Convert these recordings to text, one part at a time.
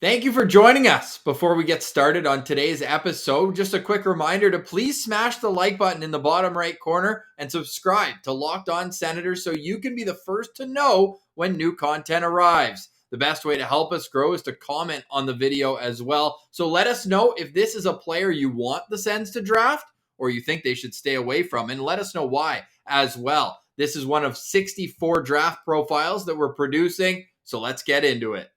Thank you for joining us. Before we get started on today's episode, just a quick reminder to please smash the like button in the bottom right corner and subscribe to Locked On Senators so you can be the first to know when new content arrives. The best way to help us grow is to comment on the video as well. So let us know if this is a player you want the Sens to draft or you think they should stay away from, and let us know why as well. This is one of 64 draft profiles that we're producing, so let's get into it.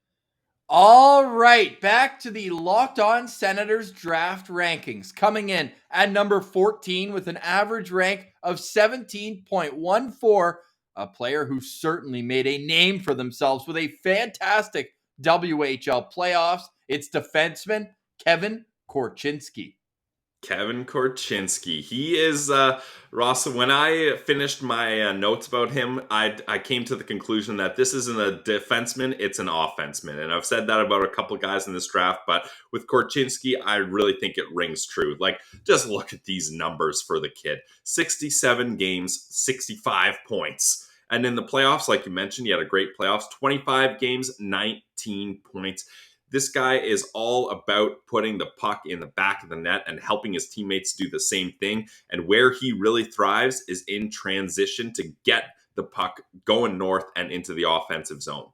All right, back to the Locked On Senators draft rankings. Coming in at number 14 with an average rank of 17.14, a player who certainly made a name for themselves with a fantastic WHL playoffs. It's defenseman Kevin Korchinski. Kevin Korchinski. He is, Ross, when I finished my notes about him, I came to the conclusion that this isn't a defenseman, it's an offenseman. And I've said that about a couple guys in this draft, but with Korchinski, I really think it rings true. Like, just look at these numbers for the kid. 67 games, 65 points. And in the playoffs, like you mentioned, he had a great playoffs, 25 games, 19 points. This guy is all about putting the puck in the back of the net and helping his teammates do the same thing. And where he really thrives is in transition to get the puck going north and into the offensive zone.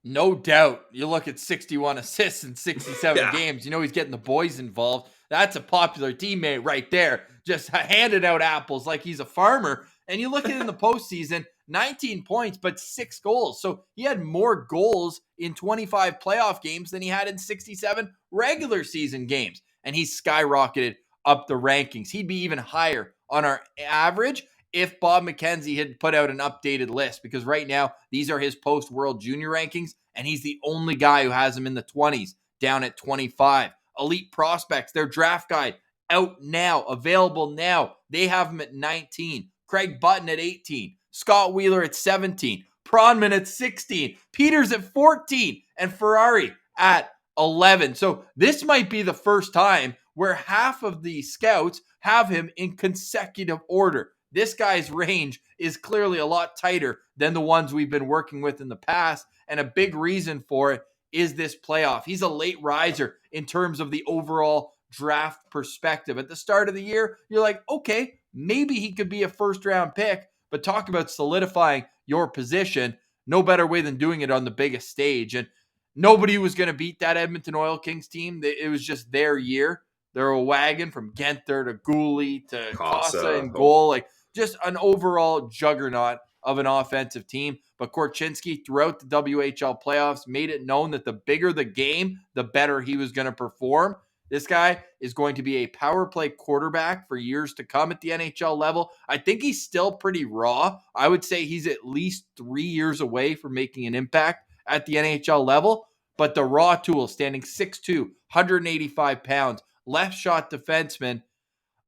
No doubt. You look at 61 assists in 67 games. You know he's getting the boys involved. That's a popular teammate right there. Just handing out apples like he's a farmer. And you look at it in the postseason, 19 points, but 6 goals. So he had more goals in 25 playoff games than he had in 67 regular season games. And he's skyrocketed up the rankings. He'd be even higher on our average if Bob McKenzie had put out an updated list, because right now these are his post-World Junior rankings, and he's the only guy who has him in the 20s, down at 25. Elite prospects, their draft guide, out now, available now. They have him at 19. Craig Button at 18. Scott Wheeler at 17. Pronman at 16. Peters at 14. And Ferrari at 11. So this might be the first time where half of the scouts have him in consecutive order. This guy's range is clearly a lot tighter than the ones we've been working with in the past, and a big reason for it is this playoff. He's a late riser in terms of the overall draft perspective. At the start of the year, you're like, okay, maybe he could be a first-round pick, but talk about solidifying your position. No better way than doing it on the biggest stage, and nobody was going to beat that Edmonton Oil Kings team. It was just their year. They're a wagon from Genther to Gooley to Casa and goal. Like, just an overall juggernaut of an offensive team. But Korchinski, throughout the WHL playoffs, made it known that the bigger the game, the better he was going to perform. This guy is going to be a power play quarterback for years to come at the NHL level. I think he's still pretty raw. I would say he's at least 3 years away from making an impact at the NHL level. But the raw tool, standing 6'2", 185 pounds, left shot defenseman,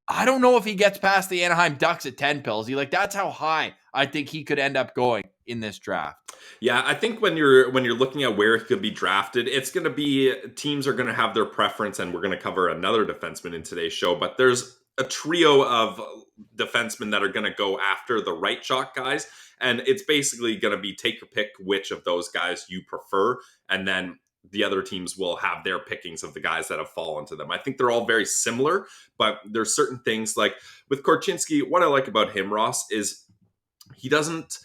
I don't know if he gets past the Anaheim Ducks at 10 pills. That's how high I think he could end up going in this draft. Yeah, I think when you're looking at where he could be drafted, it's going to be, teams are going to have their preference, and we're going to cover another defenseman in today's show, but there's a trio of defensemen that are going to go after the right shot guys, and it's basically going to be take your pick which of those guys you prefer, and then the other teams will have their pickings of the guys that have fallen to them. I think they're all very similar, but there's certain things like with Korchinski, what I like about him, Ross, is he doesn't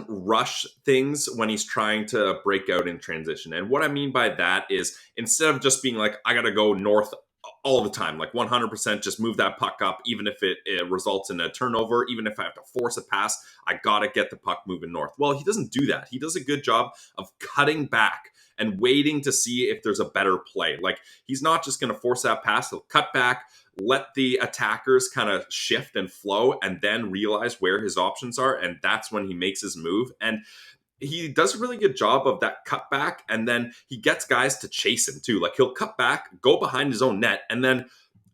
rush things when he's trying to break out in transition. And what I mean by that is, instead of just being like, I got to go north all the time, like 100% just move that puck up, even if it results in a turnover, even if I have to force a pass, I got to get the puck moving north. Well, he doesn't do that. He does a good job of cutting back and waiting to see if there's a better play. Like, he's not just going to force that pass. He'll cut back, let the attackers kind of shift and flow, and then realize where his options are. And that's when he makes his move. And he does a really good job of that cutback, and then he gets guys to chase him too. Like, he'll cut back, go behind his own net, and then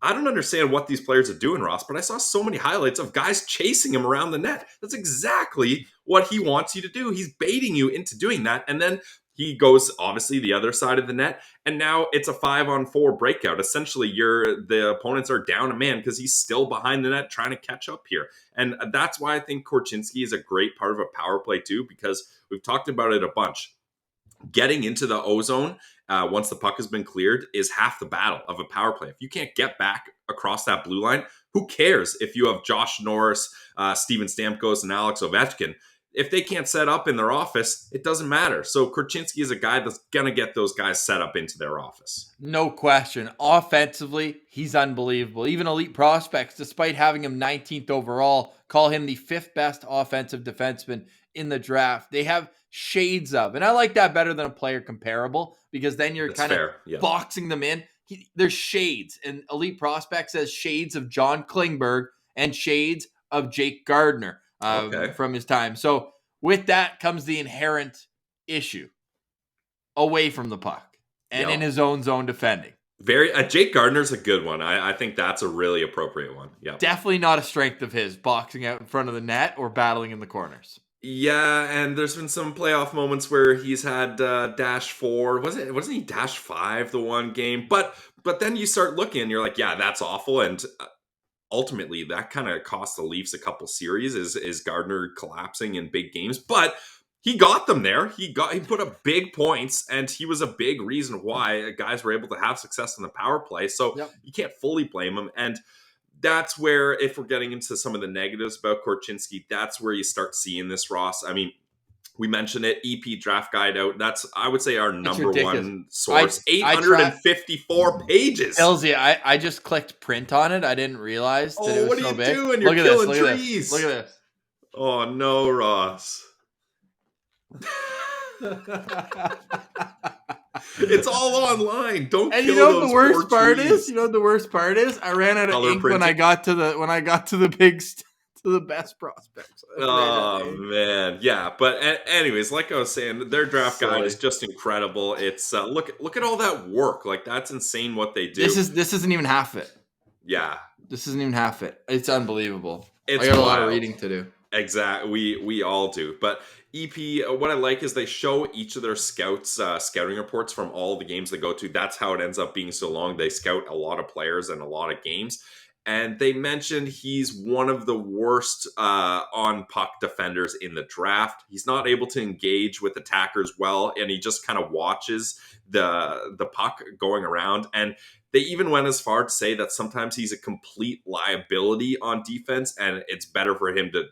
I don't understand what these players are doing, Ross, but I saw so many highlights of guys chasing him around the net. That's exactly what he wants you to do. He's baiting you into doing that, and then he goes, obviously, the other side of the net, and now it's a 5-on-4 breakout. Essentially, the opponents are down a man because he's still behind the net trying to catch up here. And that's why I think Korchinski is a great part of a power play too, because we've talked about it a bunch. getting into the O-zone once the puck has been cleared is half the battle of a power play. If you can't get back across that blue line, who cares if you have Josh Norris, Steven Stamkos, and Alex Ovechkin? If they can't set up in their office, it doesn't matter. So Korchinski is a guy that's going to get those guys set up into their office. No question. Offensively, he's unbelievable. Even elite prospects, despite having him 19th overall, call him the 5th best offensive defenseman in the draft. They have shades of, and I like that better than a player comparable, because then you're kind of boxing them in. There's shades, and elite prospects has shades of John Klingberg and shades of Jake Gardiner from his time. So with that comes the inherent issue away from the puck and in his own zone defending. Jake Gardiner's a good one. I think that's a really appropriate one. Yeah, definitely not a strength of his, boxing out in front of the net or battling in the corners. Yeah, and there's been some playoff moments where he's had -4. Wasn't he -5 the one game? But then you start looking and you're like, yeah, that's awful. And ultimately, that kind of cost the Leafs a couple series is Gardiner collapsing in big games. But he got them there. He put up big points, and he was a big reason why guys were able to have success in the power play. So you can't fully blame him. And that's where, if we're getting into some of the negatives about Korchinski, that's where you start seeing this, Ross. I mean, we mentioned it, EP Draft Guide out. That's, I would say, our number one source. 854 pages. Elsie, I just clicked print on it. I didn't realize that it was what are so you big. doing? You're killing trees. Look at this. Oh, no, Ross. It's all online. Don't. And you know what the worst part is? You know what the worst part is? I ran out of ink when I got to the best prospects. Oh man, yeah. But anyways, like I was saying, their draft guide is just incredible. It's look at all that work. Like, that's insane what they do. This isn't even half it. Yeah, this isn't even half it. It's unbelievable. I got a lot of reading to do. Exactly. We all do. But EP, what I like is they show each of their scouts scouting reports from all the games they go to. That's how it ends up being so long. They scout a lot of players and a lot of games. And they mentioned he's one of the worst on puck defenders in the draft. He's not able to engage with attackers well, and he just kind of watches the puck going around. And they even went as far to say that sometimes he's a complete liability on defense, and it's better for him to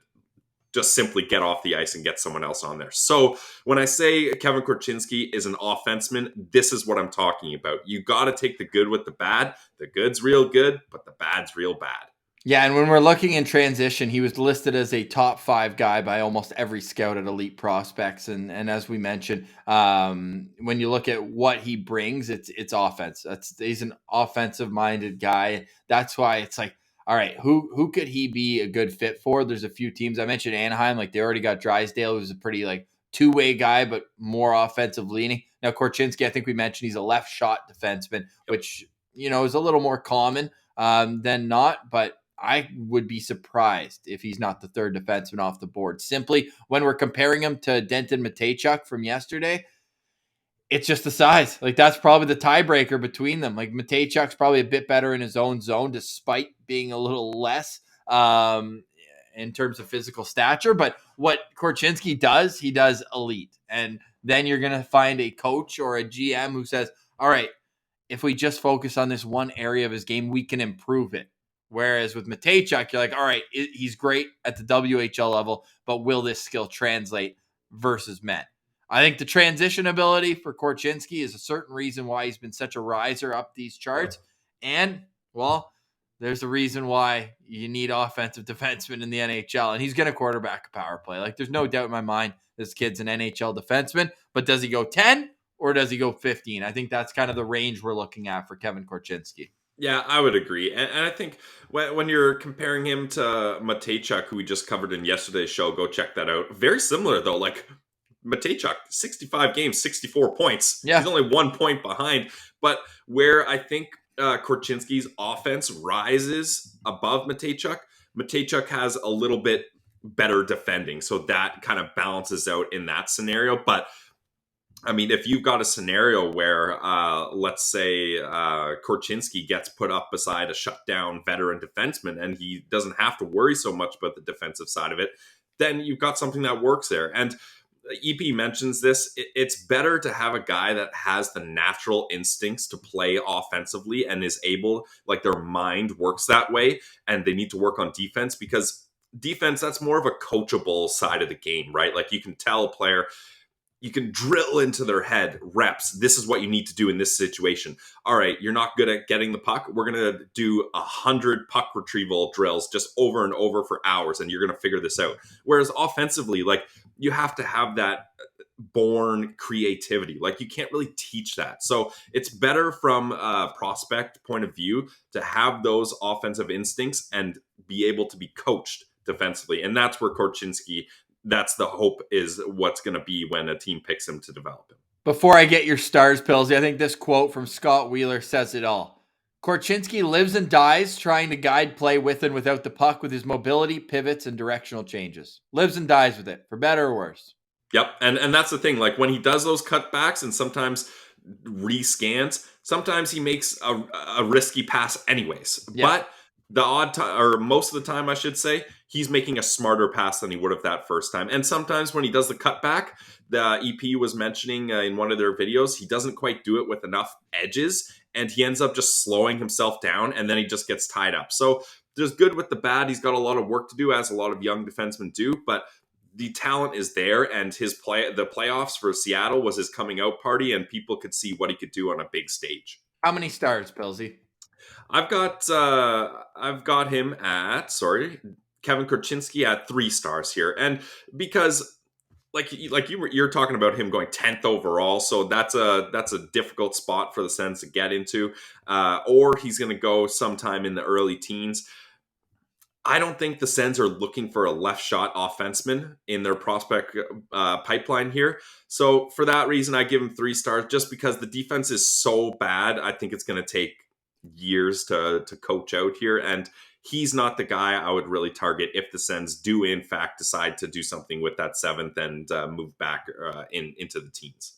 just simply get off the ice and get someone else on there. So when I say Kevin Korchinski is an offenseman, this is what I'm talking about. You got to take the good with the bad. The good's real good, but the bad's real bad. Yeah, and when we're looking in transition, he was listed as a top 5 guy by almost every scout at Elite Prospects. And as we mentioned, when you look at what he brings, it's offense. He's an offensive-minded guy. That's why it's like, all right, who could he be a good fit for? There's a few teams. I mentioned Anaheim, like they already got Drysdale, who's a pretty like two-way guy, but more offensive leaning. Now Korchinski, I think we mentioned he's a left shot defenseman, which, you know, is a little more common than not, but I would be surprised if he's not the third defenseman off the board. Simply when we're comparing him to Denton Mateychuk from yesterday, it's just the size. Like, that's probably the tiebreaker between them. Like, Mateychuk's probably a bit better in his own zone, despite being a little less in terms of physical stature. But what Korchinski does, he does elite. And then you're going to find a coach or a GM who says, all right, if we just focus on this one area of his game, we can improve it. Whereas with Mateychuk, you're like, all right, he's great at the WHL level, but will this skill translate versus men? I think the transition ability for Korchinski is a certain reason why he's been such a riser up these charts. And, well, there's a reason why you need offensive defensemen in the NHL. And he's going to quarterback a power play. Like, there's no doubt in my mind this kid's an NHL defenseman. But does he go 10 or does he go 15? I think that's kind of the range we're looking at for Kevin Korchinski. Yeah, I would agree. And I think when you're comparing him to Mateychuk, who we just covered in yesterday's show, go check that out. Very similar, though. Like, Mateychuk, 65 games, 64 points. Yeah. He's only 1 point behind. But where I think Korchinski's offense rises above Mateychuk, Mateychuk has a little bit better defending. So that kind of balances out in that scenario. But I mean, if you've got a scenario where, let's say, Korchinski gets put up beside a shutdown veteran defenseman and he doesn't have to worry so much about the defensive side of it, then you've got something that works there. And EP mentions this. It's better to have a guy that has the natural instincts to play offensively and is able, like their mind works that way, and they need to work on defense, because defense, that's more of a coachable side of the game, right? Like you can tell a player, you can drill into their head reps. This is what you need to do in this situation. All right, you're not good at getting the puck. We're going to do 100 puck retrieval drills just over and over for hours, and you're going to figure this out. Whereas offensively, like you have to have that born creativity. Like you can't really teach that. So it's better from a prospect point of view to have those offensive instincts and be able to be coached defensively. And that's where Korchinski, that's the hope, is what's going to be when a team picks him to develop him. Before I get your stars, Pillsy, I think this quote from Scott Wheeler says it all. Korchinski lives and dies trying to guide play with and without the puck with his mobility, pivots, and directional changes. Lives and dies with it, for better or worse. Yep, and that's the thing. Like when he does those cutbacks and sometimes rescans, sometimes he makes a risky pass anyways. Yeah. But the odd time, or most of the time, I should say, he's making a smarter pass than he would have that first time. And sometimes when he does the cutback, the EP was mentioning in one of their videos, he doesn't quite do it with enough edges, and he ends up just slowing himself down, and then he just gets tied up. So there's good with the bad. He's got a lot of work to do, as a lot of young defensemen do, but the talent is there, and the playoffs for Seattle was his coming out party, and people could see what he could do on a big stage. How many stars, Pillsy? I've got him at, Kevin Korchinski at 3 stars here. And because you're talking about him going 10th overall, so that's a difficult spot for the Sens to get into, or he's going to go sometime in the early teens. I don't think the Sens are looking for a left shot offenseman in their prospect pipeline here. So for that reason, I give him 3 stars, just because the defense is so bad. I think it's going to take years to coach out here. And he's not the guy I would really target if the Sens do, in fact, decide to do something with that 7th and move back into the teens.